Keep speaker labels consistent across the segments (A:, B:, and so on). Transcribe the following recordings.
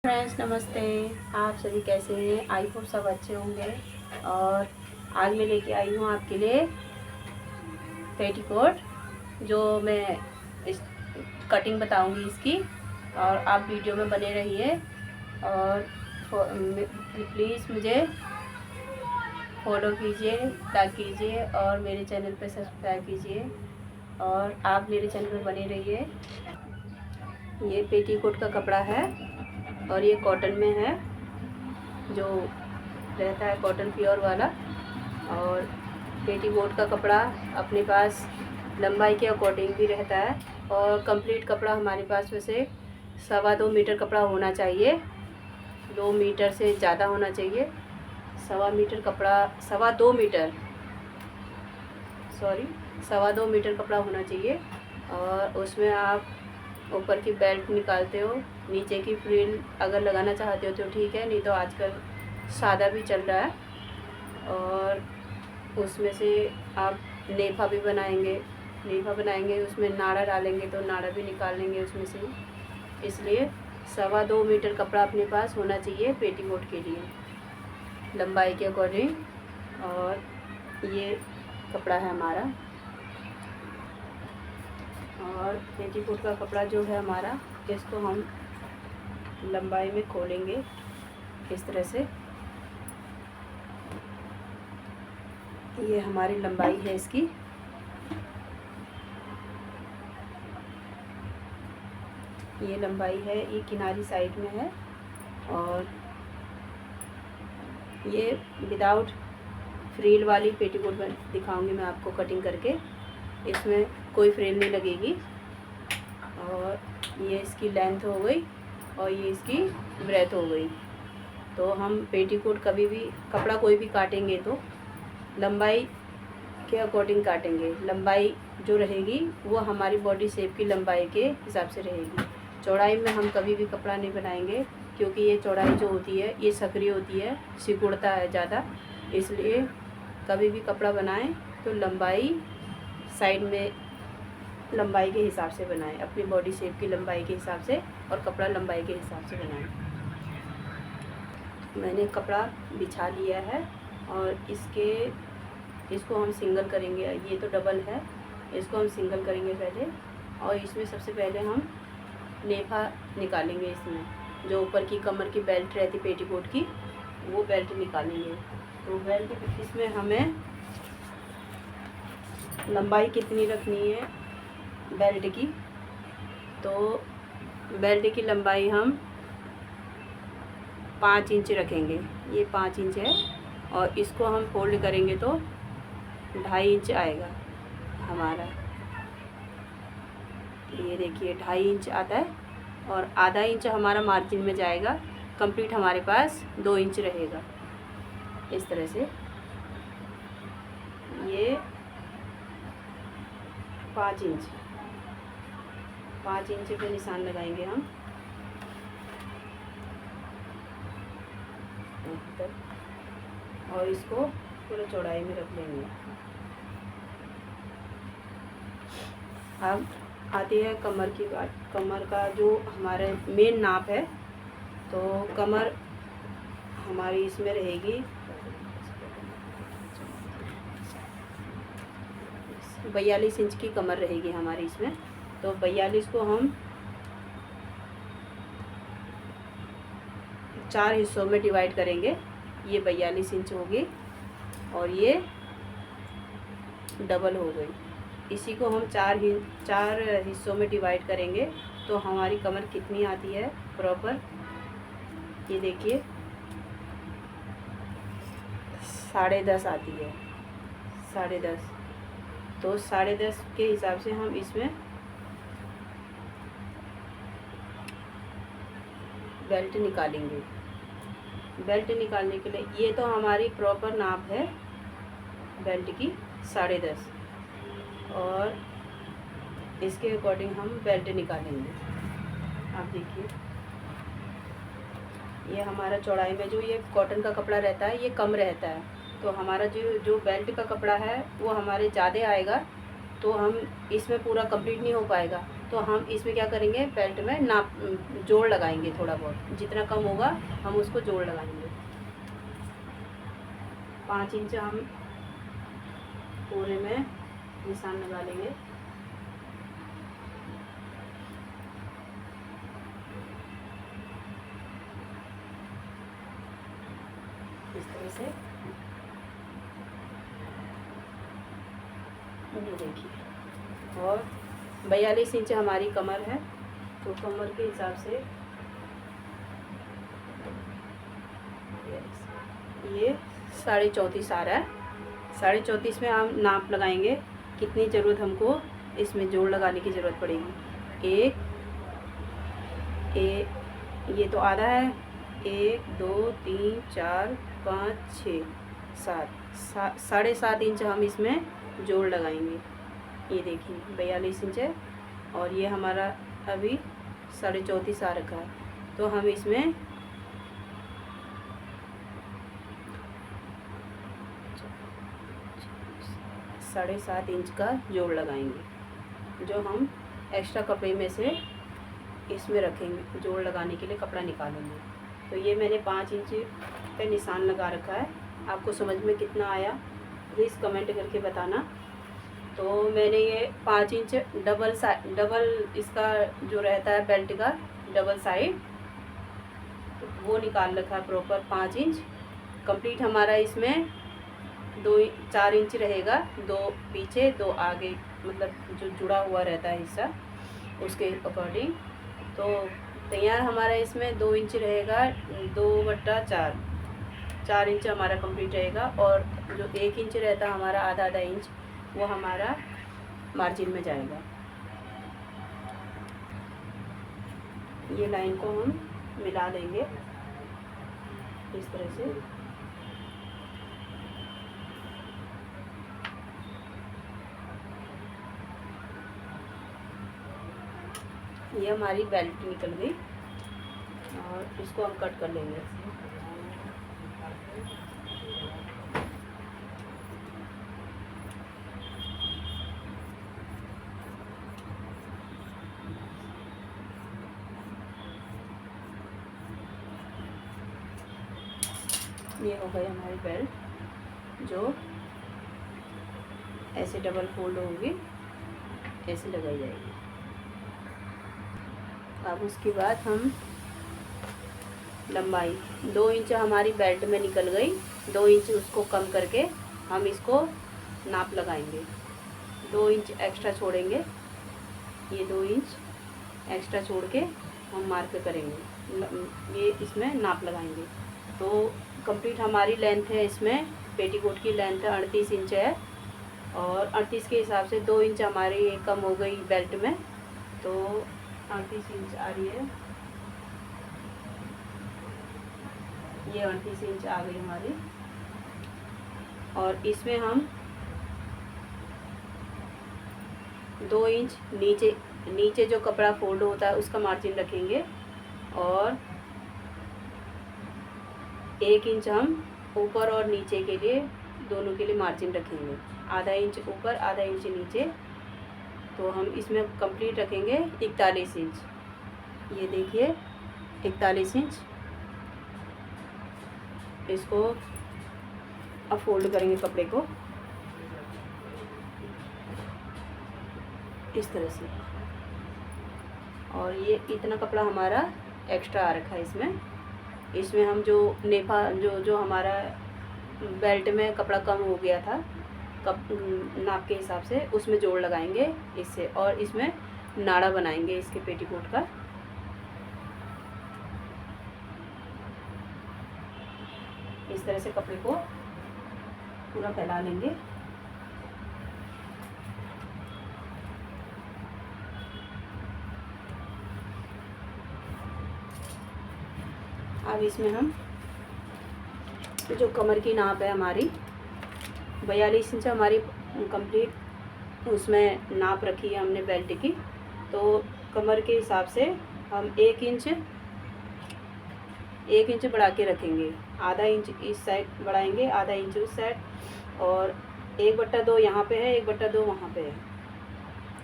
A: Friends नमस्ते। आप सभी कैसे हैं? आई होप सब अच्छे होंगे। और आज मैं लेके आई हूँ आपके लिए पेटीकोट, जो मैं इस कटिंग बताऊँगी इसकी, और आप वीडियो में बने रहिए। और प्लीज़ मुझे फॉलो कीजिए, लाइक कीजिए और मेरे चैनल पर सब्सक्राइब कीजिए, और आप मेरे चैनल पर बने रहिए। ये पेटीकोट का कपड़ा है और ये कॉटन में है, जो रहता है कॉटन प्योर वाला। और पेटीकोट का कपड़ा अपने पास लंबाई के अकॉर्डिंग भी रहता है, और कंप्लीट कपड़ा हमारे पास वैसे 2.25 मीटर कपड़ा होना चाहिए। 2 मीटर से ज़्यादा होना चाहिए। 2.25 मीटर कपड़ा, 2.25 मीटर, सॉरी 2.25 मीटर कपड़ा होना चाहिए। और उसमें आप ऊपर की बेल्ट निकालते हो, नीचे की फ्रिल अगर लगाना चाहते हो तो ठीक है, नहीं तो आजकल सादा भी चल रहा है। और उसमें से आप नेफा भी बनाएंगे, उसमें नाड़ा डालेंगे तो नाड़ा भी निकाल लेंगे उसमें से। इसलिए 2.25 मीटर कपड़ा अपने पास होना चाहिए पेटीकोट के लिए, लंबाई के अकॉर्डिंग। और ये कपड़ा है हमारा। और पेटीकोट का कपड़ा जो है हमारा, इसको हम लंबाई में खोलेंगे इस तरह से। ये हमारी लंबाई है इसकी। ये लंबाई है, ये किनारी साइड में है। और ये विदाउट फ्रिल वाली पेटीकोट में दिखाऊंगी मैं आपको कटिंग करके। इसमें कोई फ्रिल नहीं लगेगी। और ये इसकी लेंथ हो गई और ये इसकी ब्रेथ हो गई। तो हम पेटीकोट कभी भी कपड़ा कोई भी काटेंगे तो लंबाई के अकॉर्डिंग काटेंगे। लंबाई जो रहेगी वो हमारी बॉडी शेप की लंबाई के हिसाब से रहेगी। चौड़ाई में हम कभी भी कपड़ा नहीं बनाएंगे, क्योंकि ये चौड़ाई जो होती है ये सक्रिय होती है, सिकुड़ता है ज़्यादा। इसलिए कभी भी कपड़ा बनाएं तो लंबाई साइड में लंबाई के हिसाब से बनाएं, अपनी बॉडी शेप की लंबाई के हिसाब से, और कपड़ा लंबाई के हिसाब से बनाएं। मैंने कपड़ा बिछा लिया है और इसको हम सिंगल करेंगे। ये तो डबल है, इसको हम सिंगल करेंगे पहले। और इसमें सबसे पहले हम नेफा निकालेंगे। इसमें जो ऊपर की कमर की बेल्ट रहती पेटीकोट की, वो बेल्ट निकालेंगे। तो बेल्ट इसमें हमें लंबाई कितनी रखनी है बेल्ट की, तो बेल्ट की लंबाई हम 5 इंच रखेंगे। ये 5 इंच है, और इसको हम फोल्ड करेंगे तो 2.5 इंच आएगा हमारा। ये देखिए 2.5 इंच आता है, और आधा इंच हमारा मार्जिन में जाएगा। कंप्लीट हमारे पास 2 इंच रहेगा इस तरह से। ये 5 इंच पे निशान लगाएंगे हम। और इसको पूरा चौड़ाई में रख लेंगे। अब आती है कमर की बात। कमर का जो हमारे मेन नाप है, तो कमर हमारी इसमें रहेगी 42 इंच की कमर रहेगी हमारी इसमें। तो 42 को हम 4 हिस्सों में डिवाइड करेंगे। ये 42 इंच होगी और ये डबल हो गई। इसी को हम 4 हिस्सों में डिवाइड करेंगे तो हमारी कमर कितनी आती है प्रॉपर, ये देखिए 10.5 आती है। 10.5, तो 10.5 के हिसाब से हम इसमें बेल्ट निकालेंगे। बेल्ट निकालने के लिए ये तो हमारी प्रॉपर नाप है बेल्ट की 10.5, और इसके अकॉर्डिंग हम बेल्ट निकालेंगे। आप देखिए ये हमारा चौड़ाई में जो ये कॉटन का कपड़ा रहता है ये कम रहता है, तो हमारा जो बेल्ट का कपड़ा है वो हमारे ज़्यादा आएगा, तो हम इसमें पूरा कंप्लीट नहीं हो पाएगा। तो हम इसमें क्या करेंगे, बेल्ट में नाप जोड़ लगाएंगे, थोड़ा बहुत जितना कम होगा हम उसको जोड़ लगाएंगे। 5 इंच हम पूरे में निशान लगा लेंगे। इस तरह से ये देखिए। और 42 इंच हमारी कमर है, तो कमर के हिसाब से ये 34.5 आ रहा है। 34.5 में हम नाप लगाएंगे कितनी ज़रूरत हमको इसमें जोड़ लगाने की ज़रूरत पड़ेगी। ये तो आधा है। 1 2 3 4 5 6 7 7.5 इंच हम इसमें जोड़ लगाएंगे। ये देखिए 42 इंच है और ये हमारा अभी 34.5 आ रखा है, तो हम इसमें 7.5 इंच का जोड़ लगाएंगे, जो हम एक्स्ट्रा कपड़े में से इसमें रखेंगे, जोड़ लगाने के लिए कपड़ा निकालेंगे। तो ये मैंने 5 इंच पे निशान लगा रखा है। आपको समझ में कितना आया प्लीज़ कमेंट करके बताना। तो मैंने ये 5 इंच डबल इसका जो रहता है बेल्ट का डबल साइड, वो निकाल रखा है प्रॉपर 5 इंच। कंप्लीट हमारा इसमें 4 इंच रहेगा, 2 पीछे 2 आगे, मतलब जो जुड़ा हुआ रहता है हिस्सा उसके अकॉर्डिंग। तो तैयार हमारा इसमें 2 इंच रहेगा, 2/4 4 इंच हमारा कंप्लीट रहेगा। और जो 1 इंच रहता है हमारा आधा इंच, वो हमारा मार्जिन में जाएगा। ये लाइन को हम मिला देंगे इस तरह से। ये हमारी बेल्ट निकल गई और इसको हम कट कर लेंगे। ये हो गई हमारी बेल्ट, जो ऐसे डबल फोल्ड होगी, ऐसे लगाई जाएगी। अब उसके बाद हम लंबाई 2 इंच हमारी बेल्ट में निकल गई, 2 इंच उसको कम करके हम इसको नाप लगाएंगे। 2 इंच एक्स्ट्रा छोड़ेंगे, ये 2 इंच एक्स्ट्रा छोड़ के हम मार्क करेंगे, ये इसमें नाप लगाएंगे। तो कंप्लीट हमारी लेंथ है, इसमें पेटीकोट की लेंथ 38 इंच है और 38 के हिसाब से 2 इंच हमारी कम हो गई बेल्ट में, तो 38 इंच आ रही है। ये 38 इंच आ गई हमारी। और इसमें हम 2 इंच नीचे जो कपड़ा फोल्ड होता है उसका मार्जिन रखेंगे और 1 इंच हम ऊपर और नीचे के लिए, दोनों के लिए मार्जिन रखेंगे। आधा इंच ऊपर आधा इंच नीचे, तो हम इसमें कंप्लीट रखेंगे 41 इंच। ये देखिए 41 इंच। इसको अब फोल्ड करेंगे कपड़े को इस तरह से, और ये इतना कपड़ा हमारा एक्स्ट्रा आ रखा है इसमें हम जो नेफा जो हमारा बेल्ट में कपड़ा कम हो गया था नाप के हिसाब से, उसमें जोड़ लगाएंगे इससे, और इसमें नाड़ा बनाएंगे इसके पेटीकोट का। इस तरह से कपड़े को पूरा फैला लेंगे। अब इसमें हम जो कमर की नाप है हमारी 42 इंच हमारी कंप्लीट, उसमें नाप रखी है हमने बेल्ट की। तो कमर के हिसाब से हम 1 इंच बढ़ा के रखेंगे, आधा इंच इस साइड बढ़ाएंगे, आधा इंच उस साइड, और 1/2 यहाँ पे है, 1/2 वहाँ पे है।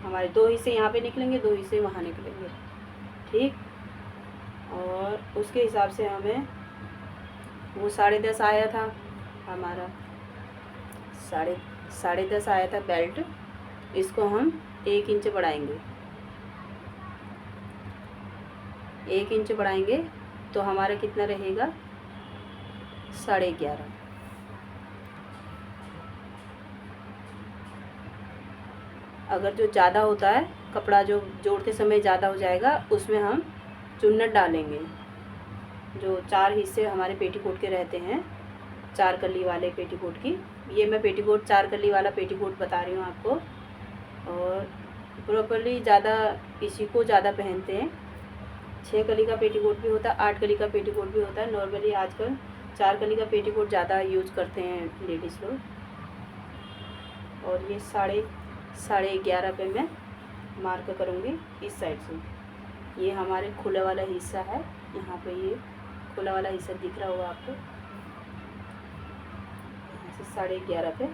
A: हमारे 2 हिस्से यहाँ पे निकलेंगे, 2 हिस्से वहाँ निकलेंगे, ठीक। और उसके हिसाब से हमें वो 10.5 आया था हमारा, साढ़े 10 आया था बेल्ट, इसको हम 1 इंच बढ़ाएंगे, 1 इंच बढ़ाएंगे तो हमारा कितना रहेगा 11.5। अगर जो ज़्यादा होता है कपड़ा, जो जोड़ते समय ज़्यादा हो जाएगा, उसमें हम चुन्नट डालेंगे। जो 4 हिस्से हमारे पेटीकोट के रहते हैं, 4 कली वाले पेटीकोट की, ये मैं पेटीकोट 4 कली वाला पेटीकोट बता रही हूँ आपको। और प्रॉपरली ज़्यादा इसी को ज़्यादा पहनते हैं। 6 कली का पेटीकोट भी होता है, 8 कली का पेटीकोट भी होता है। नॉर्मली आजकल 4 कली का पेटीकोट ज़्यादा यूज़ करते हैं लेडीज़ लोग। और ये 11.5 पे मैं मार्क करूँगी इस साइड से। ये हमारे खुला वाला हिस्सा है, यहाँ पे ये खुला वाला हिस्सा दिख रहा होगा आपको, यहाँ से 11.5 पे।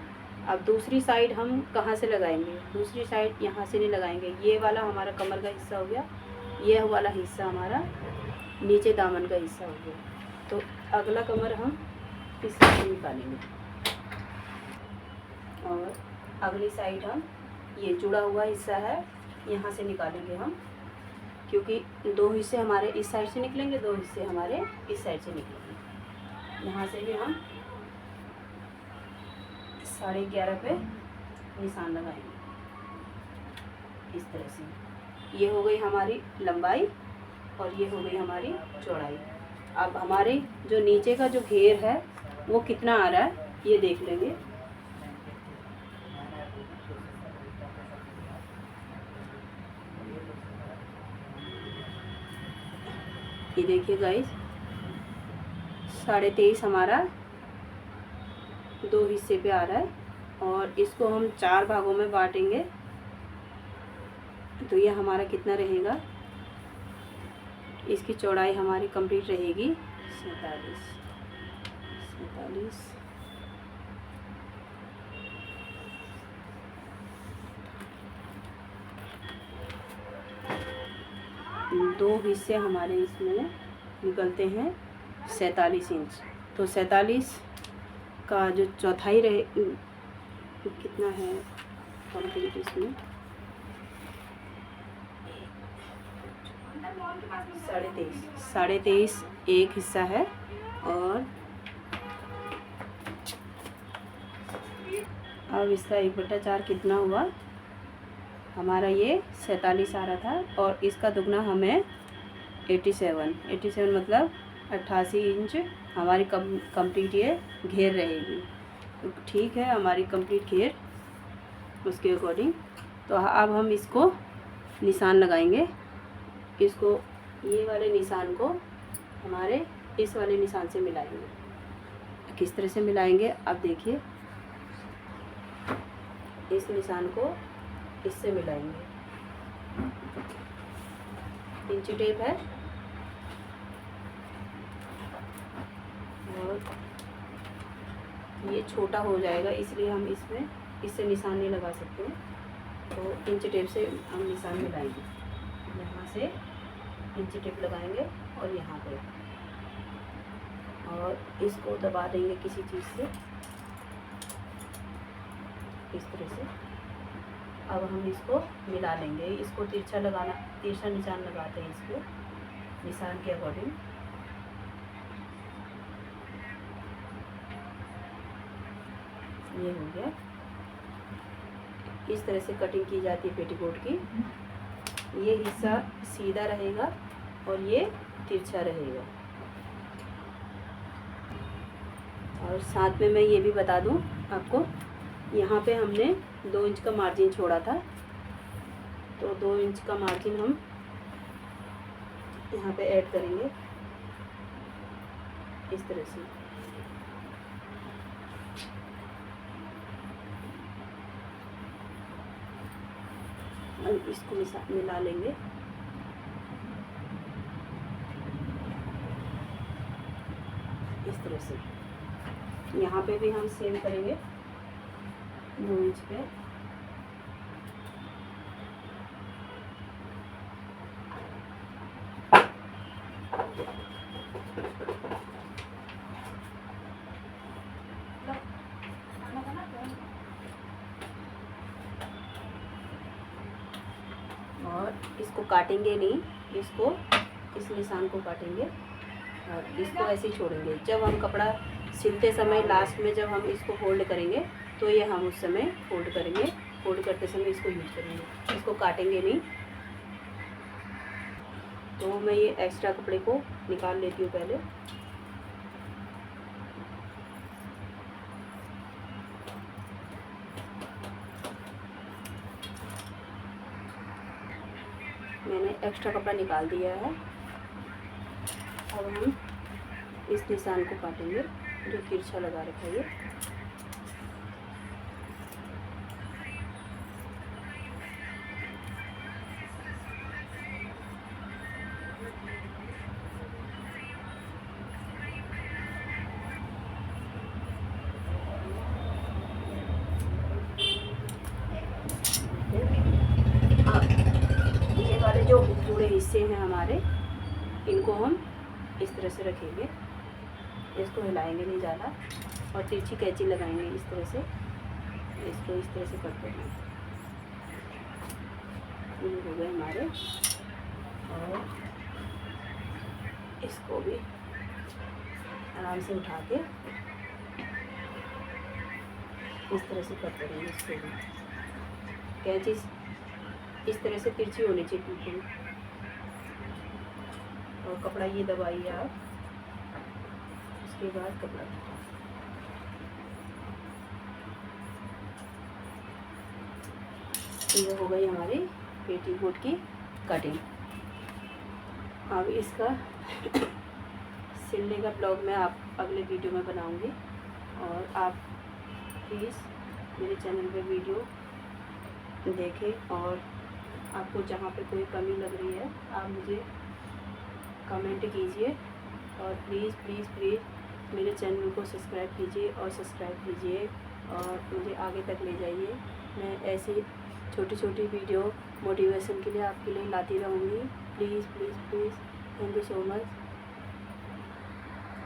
A: अब दूसरी साइड हम कहाँ से लगाएंगे? दूसरी साइड यहाँ से नहीं लगाएंगे। ये वाला हमारा कमर का हिस्सा हो गया, ये वाला हिस्सा हमारा नीचे दामन का हिस्सा हो गया। तो अगला कमर हम इस साइड से निकालेंगे और अगली साइड हम ये जुड़ा हुआ हिस्सा है यहाँ से निकालेंगे हम, क्योंकि 2 हिस्से हमारे इस साइड से निकलेंगे, 2 हिस्से हमारे इस साइड से निकलेंगे। यहाँ से भी हम 11.5 पे निशान लगाएंगे इस तरह से। ये हो गई हमारी लंबाई और ये हो गई हमारी चौड़ाई। अब हमारे जो नीचे का जो घेर है वो कितना आ रहा है ये देख लेंगे। ये देखिए गाइस, 23.5 हमारा 2 हिस्से पे आ रहा है और इसको हम 4 भागों में बांटेंगे तो ये हमारा कितना रहेगा, इसकी चौड़ाई हमारी कंप्लीट रहेगी 47। 2 हिस्से हमारे इसमें निकलते हैं 47 इंच। तो 47 का जो चौथाई रहे कितना है कंप्लीट, इसमें 23.5 एक हिस्सा है। और अब इसका 1/4 कितना हुआ हमारा, ये 47 आ रहा था और इसका दुगना हमें 87 मतलब 88 इंच हमारी कंप्लीट ये घेर रहेगी। तो ठीक है, हमारी कंप्लीट घेर उसके अकॉर्डिंग। तो अब हम इसको निशान लगाएंगे। इसको, ये वाले निशान को हमारे इस वाले निशान से मिलाएंगे। किस तरह से मिलाएंगे अब देखिए, इस निशान को इससे मिलाएंगे। इंची टेप है और ये छोटा हो जाएगा इसलिए हम इसमें इससे निशान नहीं लगा सकते, तो इंची टेप से हम निशान मिलाएंगे। यहाँ से इंची टेप लगाएंगे और यहाँ पे, और इसको दबा देंगे किसी चीज़ से इस तरह से। अब हम इसको मिला लेंगे। इसको तिरछा निशान लगाते हैं इसको निशान के अकॉर्डिंग। ये हो गया। इस तरह से कटिंग की जाती है पेटीकोट की। ये हिस्सा सीधा रहेगा और ये तिरछा रहेगा। और साथ में मैं ये भी बता दूं आपको, यहाँ पे हमने 2 इंच का मार्जिन छोड़ा था, तो 2 इंच का मार्जिन हम यहाँ पे ऐड करेंगे इस तरह से। और इसको मिला लेंगे। इस तरह से यहाँ पे भी हम सेम करेंगे 2 इंच पे। इसको काटेंगे नहीं, इसको इस निशान को काटेंगे और इसको ऐसे ही छोड़ेंगे। जब हम कपड़ा सिलते समय लास्ट में जब हम इसको फोल्ड करेंगे तो ये हम उस समय फोल्ड करेंगे, फोल्ड करते समय इसको यूज करेंगे, इसको काटेंगे नहीं। तो मैं ये एक्स्ट्रा कपड़े को निकाल लेती हूँ पहले। मैंने एक्स्ट्रा कपड़ा निकाल दिया है। अब हम इस निशान को काटेंगे जो तिरछा लगा रखा है। ये वाले जो जुड़े हिस्से हैं हमारे, इनको हम इस तरह से रखेंगे, इसको हिलाएंगे नहीं ज़्यादा और तिरछी कैंची लगाएंगे इस तरह से, इसको इस तरह से करते हैं। ये हो गए हमारे, और इसको भी आराम से उठा के इस तरह से करते रहेंगे। इसको भी कैंची इस तरह से तिरछी होनी चाहिए बिल्कुल, और कपड़ा ये दबाइए आप। उसके बाद कपड़ा ये हो गई हमारी पेटीकोट की कटिंग। अब इसका सिलने का ब्लॉग मैं आप अगले वीडियो में बनाऊंगी, और आप प्लीज़ मेरे चैनल पे वीडियो देखें, और आपको जहाँ पे कोई कमी लग रही है आप मुझे कमेंट कीजिए, और प्लीज़ प्लीज़ प्लीज़ मेरे चैनल को सब्सक्राइब कीजिए और सब्सक्राइब कीजिए और मुझे आगे तक ले जाइए। मैं ऐसी छोटी छोटी वीडियो मोटिवेशन के लिए आपके लिए लाती रहूँगी। Please please please, thank you so much.